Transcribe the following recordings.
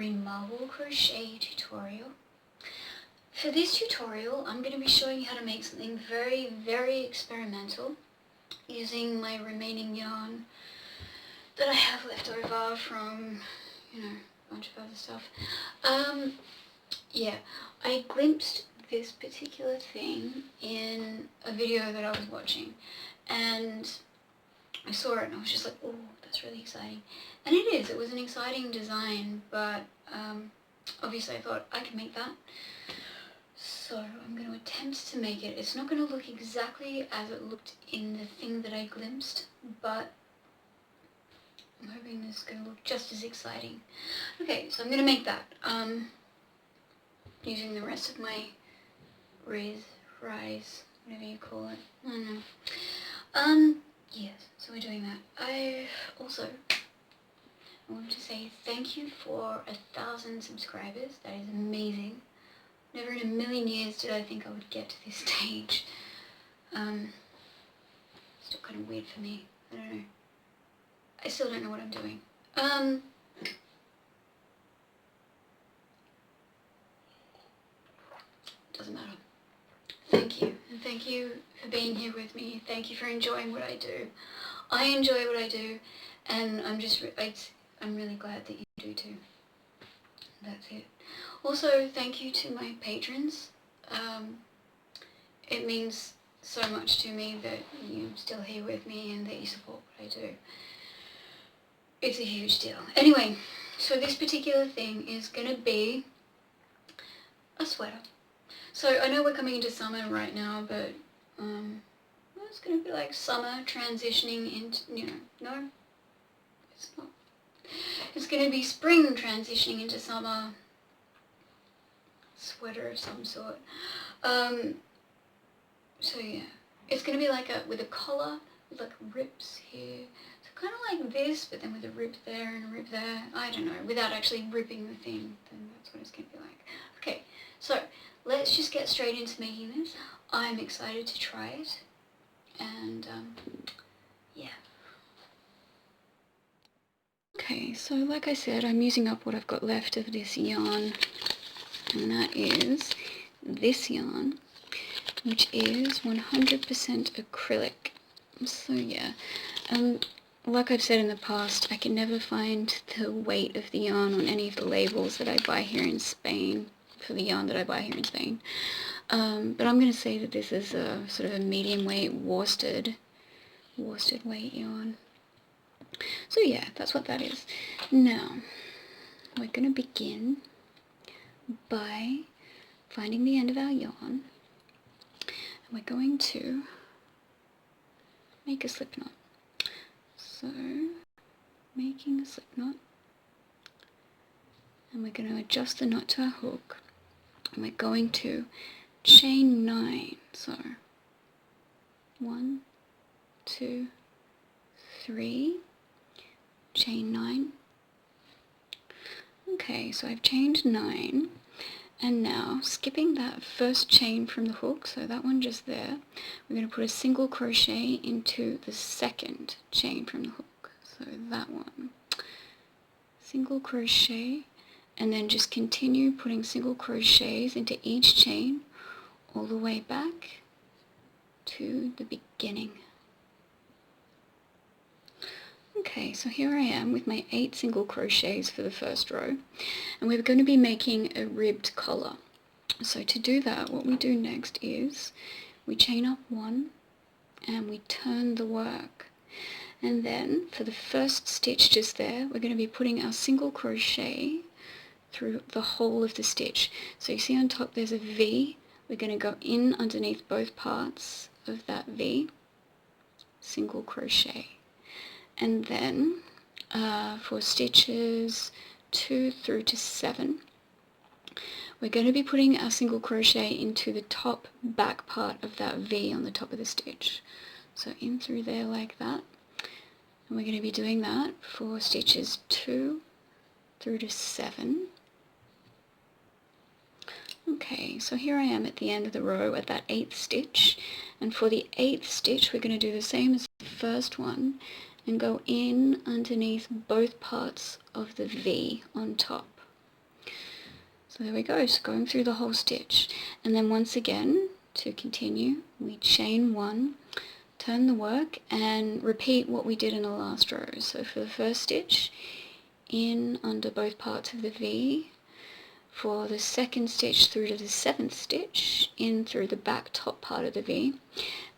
green marble crochet tutorial. For this tutorial I'm going to be showing you how to make something very experimental using my remaining yarn that I have left over from, you know, a bunch of other stuff. Yeah, I glimpsed this particular thing in a video that I was watching, and I saw it and I was just like, oh, that's really exciting. And it is, it was an exciting design, but obviously I thought I could make that. So I'm going to attempt to make it. It's not going to look exactly as it looked in the thing that I glimpsed, but I'm hoping this is going to look just as exciting. Okay, so I'm going to make that using the rest of my rise, whatever you call it. I don't know. Yes, so we're doing that. I want to say thank you for 1,000 subscribers. That is amazing. Never in a million years did I think I would get to this stage. Still kind of weird for me. I don't know. I still don't know what I'm doing. Doesn't matter. Thank you. And thank you for being here with me. Thank you for enjoying what I do. I enjoy what I do, and I'm really glad that you do too. That's it. Also, thank you to my patrons. It means so much to me that you're still here with me and that you support what I do. It's a huge deal. Anyway, so this particular thing is going to be a sweater. So I know we're coming into summer right now, but it's going to be like summer transitioning into, you know, no, it's not. It's going to be spring transitioning into summer. Sweater of some sort. So yeah, it's going to be like with a collar with like rips here. So kind of like this, but then with a rip there and a rip there. I don't know, without actually ripping the thing, then that's what it's going to be like. Okay, so let's just get straight into making this. I'm excited to try it, and yeah. Okay, so like I said, I'm using up what I've got left of this yarn, and that is this yarn, which is 100% acrylic. So yeah, like I've said in the past, I can never find the weight of the yarn on any of the labels that I buy here in Spain, for the yarn that I buy here in Spain. But I'm going to say that this is a sort of a medium weight worsted weight yarn. So yeah, that's what that is. Now, we're going to begin by finding the end of our yarn, and we're going to make a slip knot. So, making a slip knot, and we're going to adjust the knot to our hook, and we're going to chain 9. So 1, 2, 3, chain 9. Okay, so I've chained 9, and now skipping that first chain from the hook, so that one just there, we're going to put a single crochet into the second chain from the hook. So that one, single crochet, and then just continue putting single crochets into each chain all the way back to the beginning. Okay, so here I am with my 8 single crochets for the first row, and we're going to be making a ribbed collar. So to do that, what we do next is we chain up 1 and we turn the work, and then for the first stitch just there, we're going to be putting our single crochet through the whole of the stitch. So you see on top there's a V. We're going to go in underneath both parts of that V, single crochet. And then for stitches 2 through to 7, we're going to be putting our single crochet into the top back part of that V on the top of the stitch. So in through there like that. And we're going to be doing that for stitches 2 through to 7. Okay, so here I am at the end of the row at that 8th stitch, and for the 8th stitch we're going to do the same as the first one and go in underneath both parts of the V on top. So there we go, so going through the whole stitch. And then once again, to continue, we chain 1, turn the work, and repeat what we did in the last row. So for the first stitch, in under both parts of the V. For the second stitch through to the 7th stitch, in through the back top part of the V.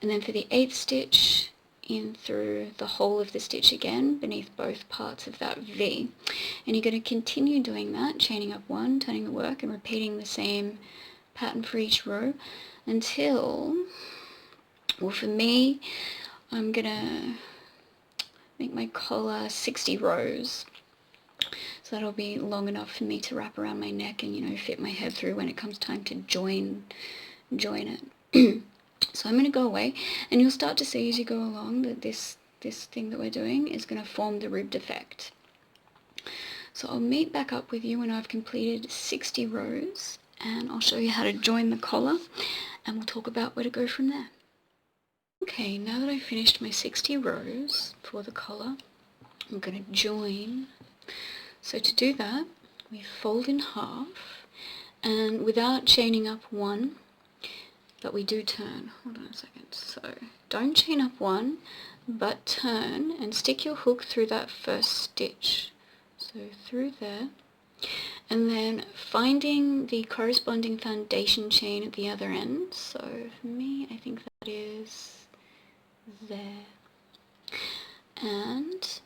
And then for the 8th stitch, in through the whole of the stitch again, beneath both parts of that V. And you're going to continue doing that, chaining up 1, turning the work, and repeating the same pattern for each row until, well, for me, I'm going to make my collar 60 rows. So that'll be long enough for me to wrap around my neck and, you know, fit my head through when it comes time to join it. So I'm going to go away, and you'll start to see as you go along that this thing that we're doing is going to form the ribbed effect. So I'll meet back up with you when I've completed 60 rows, and I'll show you how to join the collar, and we'll talk about where to go from there. Okay, now that I've finished my 60 rows for the collar, I'm going to join. So to do that, we fold in half, and without chaining up 1, but we do turn. Hold on a second. So don't chain up 1, but turn and stick your hook through that first stitch. So through there, and then finding the corresponding foundation chain at the other end. So for me, I think that is there. And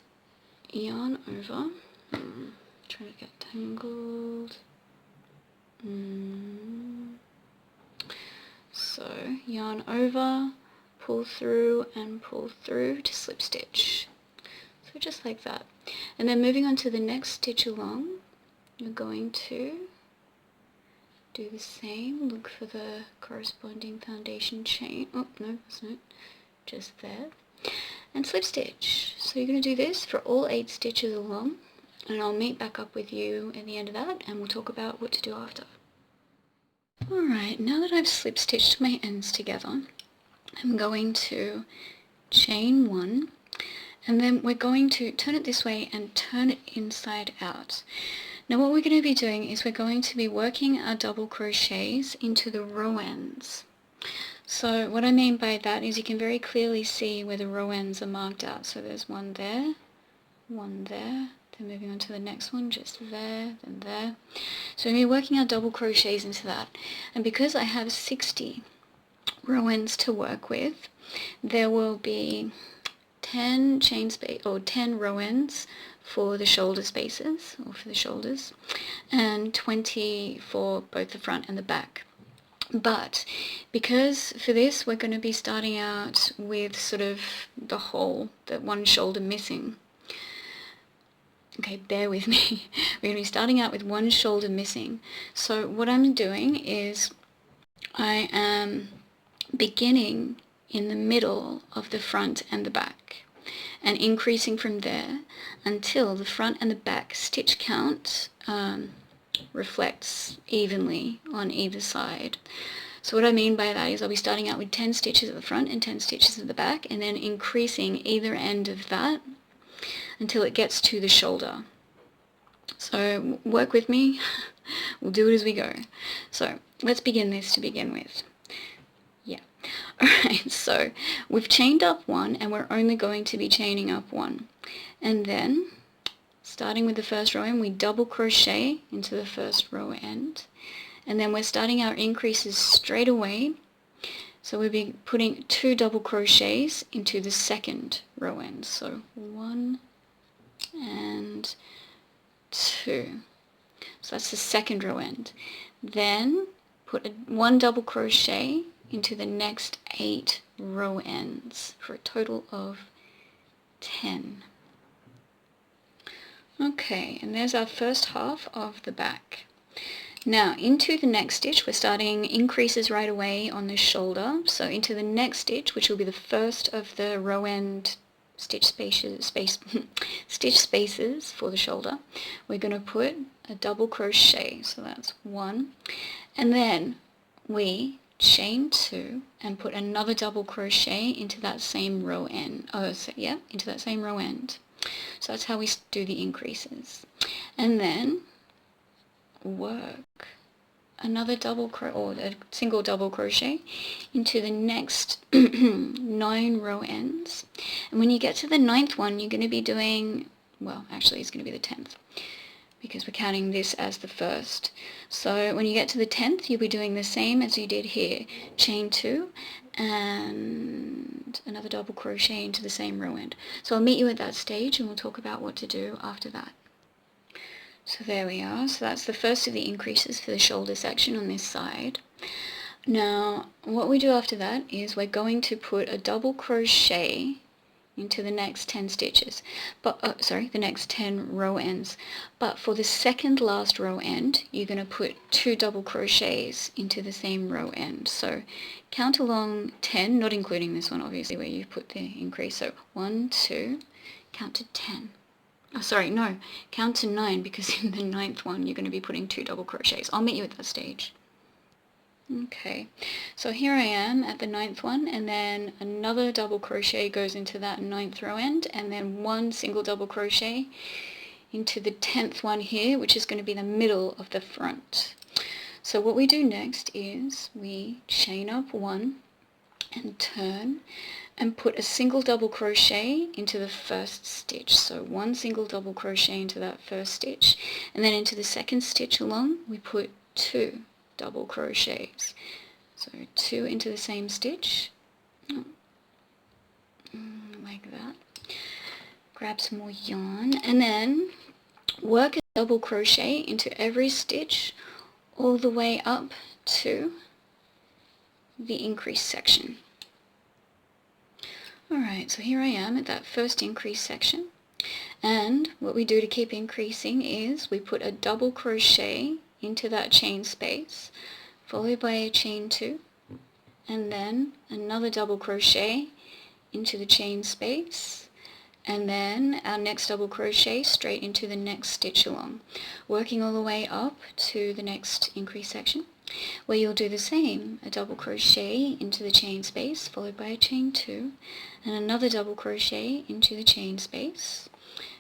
yarn over. Trying to get tangled. So yarn over, pull through and pull through to slip stitch. So just like that. And then moving on to the next stitch along, you're going to do the same, look for the corresponding foundation chain. Oh, no, that's not. Just there. And slip stitch. So you're going to do this for all 8 stitches along. And I'll meet back up with you at the end of that, and we'll talk about what to do after. Alright, now that I've slip stitched my ends together, I'm going to chain 1, and then we're going to turn it this way and turn it inside out. Now what we're going to be doing is we're going to be working our double crochets into the row ends. So what I mean by that is you can very clearly see where the row ends are marked out. So there's one there, then moving on to the next one, just there, then there. So we're working our double crochets into that. And because I have 60 row ends to work with, there will be 10 row ends for the shoulder spaces, or for the shoulders, and 20 for both the front and the back. But because for this we're going to be starting out with sort of the whole, that one shoulder missing. Okay, bear with me. We're going to be starting out with one shoulder missing. So what I'm doing is I am beginning in the middle of the front and the back and increasing from there until the front and the back stitch count reflects evenly on either side. So what I mean by that is I'll be starting out with 10 stitches at the front and 10 stitches at the back, and then increasing either end of that until it gets to the shoulder. So work with me, we'll do it as we go. So let's begin this to begin with. Yeah. Alright, so we've chained up 1 and we're only going to be chaining up 1. And then, starting with the first row end, we double crochet into the first row end. And then we're starting our increases straight away. So we'll be putting 2 double crochets into the second row end. So 1 and 2. So that's the second row end. Then put 1 double crochet into the next 8 row ends for a total of 10. Okay, and there's our first half of the back. Now into the next stitch, we're starting increases right away on the shoulder. So into the next stitch, which will be the first of the row end stitch spaces for the shoulder, we're going to put a double crochet. So that's 1, and then we chain 2 and put another double crochet into that same row end. Into that same row end. So that's how we do the increases. And then work another double crochet or a single double crochet into the next 9 row ends, and when you get to the 9th one you're going to be doing, well actually it's going to be the 10th because we're counting this as the first. So when you get to the 10th you'll be doing the same as you did here, chain 2 and another double crochet into the same row end. So I'll meet you at that stage and we'll talk about what to do after that. So there we are. So that's the first of the increases for the shoulder section on this side. Now what we do after that is we're going to put a double crochet into the next 10 stitches, but the next 10 row ends. But for the second last row end you're going to put 2 double crochets into the same row end. So count along 10, not including this one obviously where you put the increase. So 1, 2, count to 10. Oh, sorry, no, count to 9 because in the 9th one you're going to be putting 2 double crochets. I'll meet you at that stage. Okay, so here I am at the 9th one, and then another double crochet goes into that 9th row end, and then 1 single double crochet into the 10th one here, which is going to be the middle of the front. So what we do next is we chain up 1 and turn and put a single double crochet into the first stitch. So 1 single double crochet into that first stitch, and then into the second stitch along we put 2 double crochets. So 2 into the same stitch, like that. Grab some more yarn and then work a double crochet into every stitch all the way up to the increase section. Alright, so here I am at that first increase section, and what we do to keep increasing is we put a double crochet into that chain space, followed by a chain 2, and then another double crochet into the chain space, and then our next double crochet straight into the next stitch along, working all the way up to the next increase section, where you'll do the same, a double crochet into the chain space, followed by a chain 2, and another double crochet into the chain space,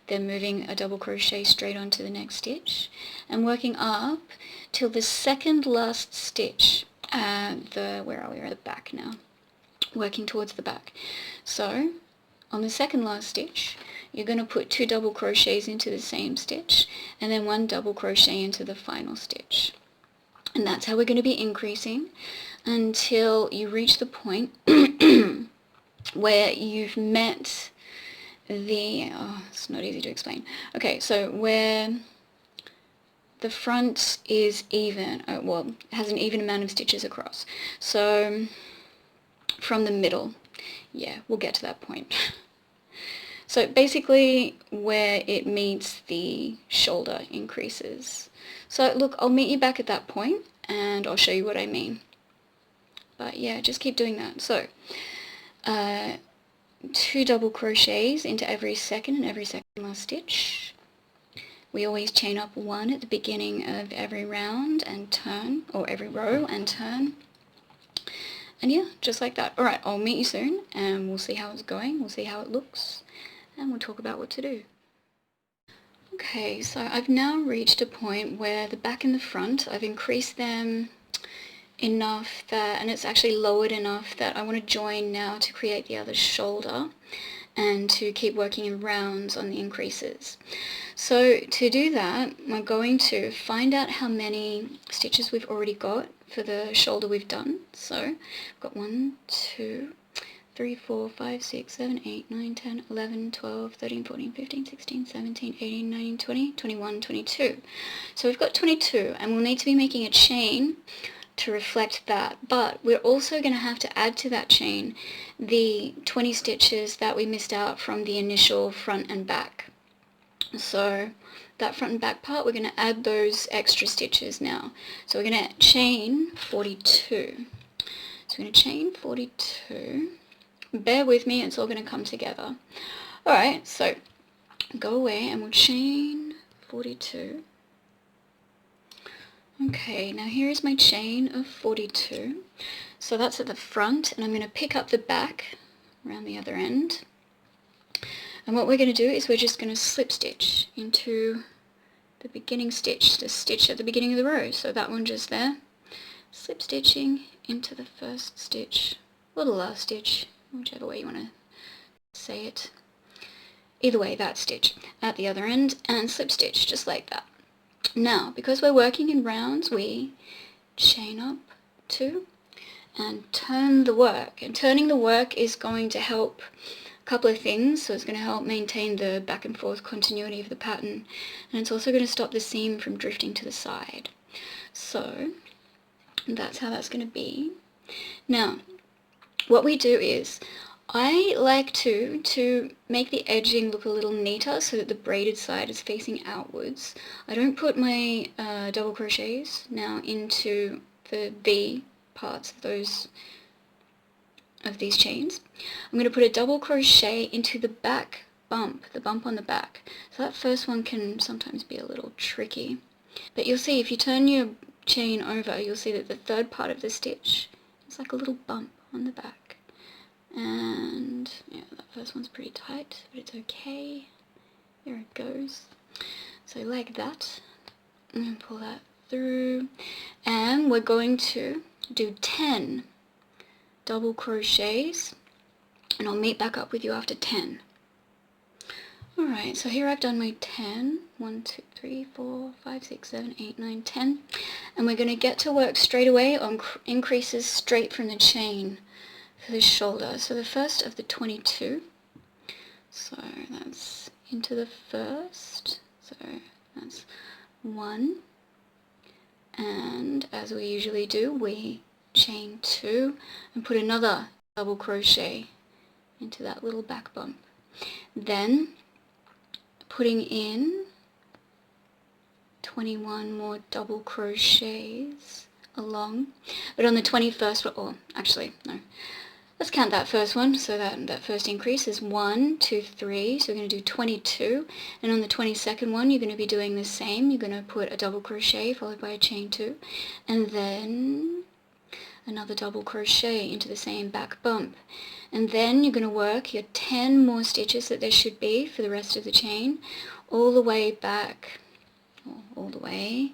then moving a double crochet straight onto the next stitch, and working up till the second last stitch at the, where are we, we're at the back now, working towards the back. So on the second last stitch you're going to put 2 double crochets into the same stitch, and then 1 double crochet into the final stitch. And that's how we're going to be increasing until you reach the point where you've met the, it's not easy to explain. Okay, so where the front is even, well, has an even amount of stitches across. So from the middle, yeah, we'll get to that point. So basically where it meets the shoulder increases. So look, I'll meet you back at that point and I'll show you what I mean. But yeah, just keep doing that. So 2 double crochets into every second and every second last stitch. We always chain up 1 at the beginning of every round and turn, or every row and turn. And yeah, just like that. Alright, I'll meet you soon and we'll see how it's going, we'll see how it looks, and we'll talk about what to do. Okay, so I've now reached a point where the back and the front, I've increased them enough that, and it's actually lowered enough that I want to join now to create the other shoulder and to keep working in rounds on the increases. So to do that, I'm going to find out how many stitches we've already got for the shoulder we've done. So I've got 1, 2, 3, 4, 5, 6, 7, 8, 9, 10, 11, 12, 13, 14, 15, 16, 17, 18, 19, 20, 21, 22. So we've got 22, and we'll need to be making a chain to reflect that, but we're also going to have to add to that chain the 20 stitches that we missed out from the initial front and back. So that front and back part, we're going to add those extra stitches now. So we're going to chain 42. So we're going to chain 42. Bear with me, it's all going to come together. Alright, so go away and we'll chain 42. Okay, now here is my chain of 42. So that's at the front, and I'm going to pick up the back around the other end. And what we're going to do is we're just going to slip stitch into the beginning stitch, the stitch at the beginning of the row. So that one just there, slip stitching into the first stitch, or the last stitch, whichever way you want to say it. Either way, that stitch at the other end, and slip stitch just like that. Now, because we're working in rounds, we chain up 2 and turn the work. And turning the work is going to help a couple of things. So it's going to help maintain the back and forth continuity of the pattern, and it's also going to stop the seam from drifting to the side. So that's how that's going to be. Now, what we do is, I like to make the edging look a little neater so that the braided side is facing outwards. I don't put my double crochets now into the V parts of these chains. I'm going to put a double crochet into the back bump, the bump on the back. So that first one can sometimes be a little tricky. But you'll see if you turn your chain over, you'll see that the third part of the stitch is like a little bump on the back. And yeah, that first one's pretty tight, but it's okay. Here it goes. So like that, and pull that through, and we're going to do 10 double crochets, and I'll meet back up with you after 10. Alright, so here I've done my 10. 1, 2, 3, 4, 5, 6, 7, 8, 9, 10. And we're going to get to work straight away on increases straight from the chain for the shoulder. So the first of the 22. So that's into the first. So that's 1. And as we usually do, we chain 2 and put another double crochet into that little back bump. Then putting in 21 more double crochets along, but on the 21st, or actually no, let's count that first one. So that first increase is 1, 2, 3, so we're going to do 22, and on the 22nd one you're going to be doing the same. You're going to put a double crochet followed by a chain 2, and then another double crochet into the same back bump, and then you're going to work your 10 more stitches that there should be for the rest of the chain all the way back, all the way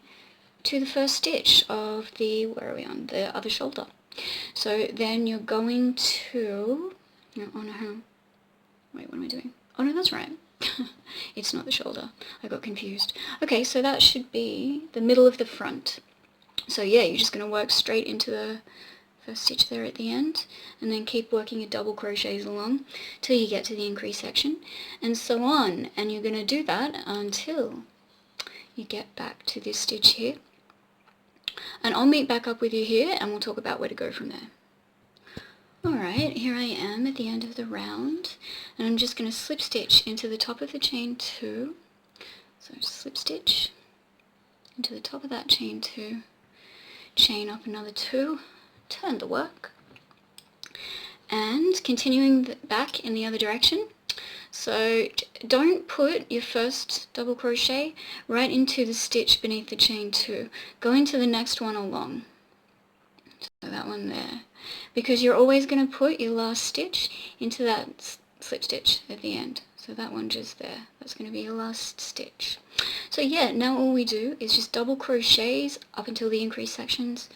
to the first stitch of the, where are we on, the other shoulder. So then you're going to, oh no, wait, what am I doing? Oh no, that's right. It's not the shoulder. I got confused. Okay, so that should be the middle of the front. So yeah, you're just going to work straight into the first stitch there at the end, and then keep working your double crochets along till you get to the increase section, and so on. And you're going to do that until you get back to this stitch here. And I'll meet back up with you here and we'll talk about where to go from there. Alright, here I am at the end of the round, and I'm just going to slip stitch into the top of the chain 2. So slip stitch into the top of that chain 2, chain up another 2, turn the work, and continuing back in the other direction. So don't put your first double crochet right into the stitch beneath the chain 2. Go into the next one along. So that one there. Because you're always going to put your last stitch into that slip stitch at the end. So that one just there. That's going to be your last stitch. So yeah, now all we do is just double crochets up until the increase sections.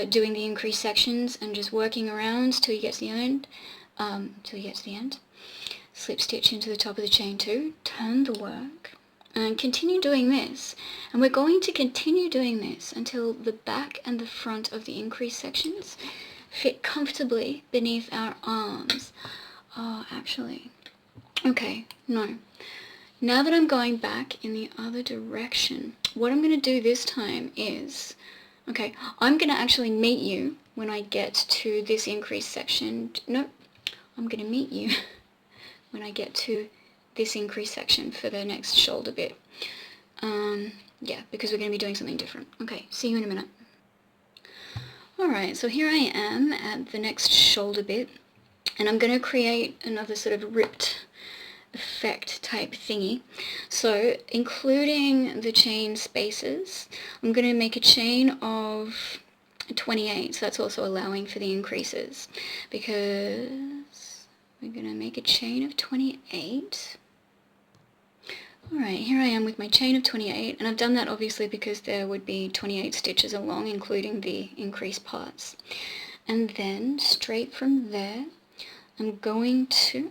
Doing the increase sections and just working around till you get to the end. Slip stitch into the top of the chain 2, turn the work, and continue doing this. And we're going to continue doing this until the back and the front of the increase sections fit comfortably beneath our arms. Oh, actually, okay, no. Now that I'm going back in the other direction, what I'm going to do this time is, okay, I'm going to actually meet you when I get to this increase section. No, I'm going to meet you when I get to this increase section for the next shoulder bit. Yeah, because we're going to be doing something different. Okay, see you in a minute. Alright, so here I am at the next shoulder bit, and I'm going to create another sort of ripped effect type thingy. So including the chain spaces, I'm going to make a chain of 28, so that's also allowing for the increases, because we're going to make a chain of 28 Alright, here I am with my chain of 28, and I've done that obviously because there would be 28 stitches along, including the increased parts. And then straight from there, I'm going to,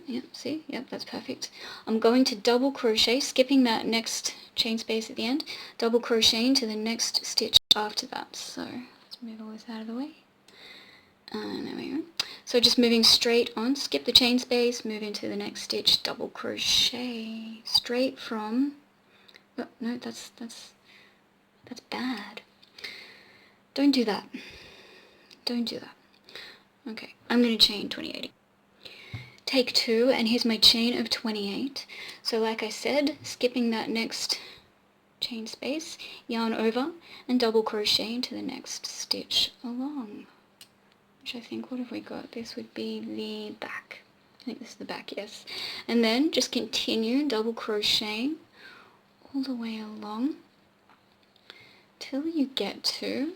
that's perfect. I'm going to double crochet, skipping that next chain space at the end, double crochet into the next stitch after that. So let's move all this out of the way. And there we go. So just moving straight on, skip the chain space, move into the next stitch, double crochet straight from, oh no, that's bad. Don't do that. Don't do that. Okay, I'm going to chain 28. Take 2, and here's my chain of 28. So like I said, skipping that next chain space, yarn over, and double crochet into the next stitch along. Which I think, what have we got? This would be the back. I think this is the back, yes. And then just continue double crocheting all the way along till you get to,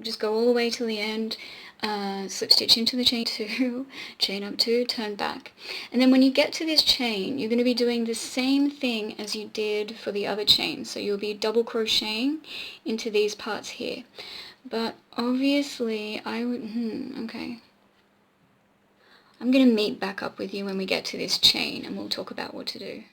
just go all the way till the end, slip stitch into the chain 2, chain up 2, turn back. And then when you get to this chain, you're going to be doing the same thing as you did for the other chain. So you'll be double crocheting into these parts here. But obviously I would, okay. I'm going to meet back up with you when we get to this chain and we'll talk about what to do.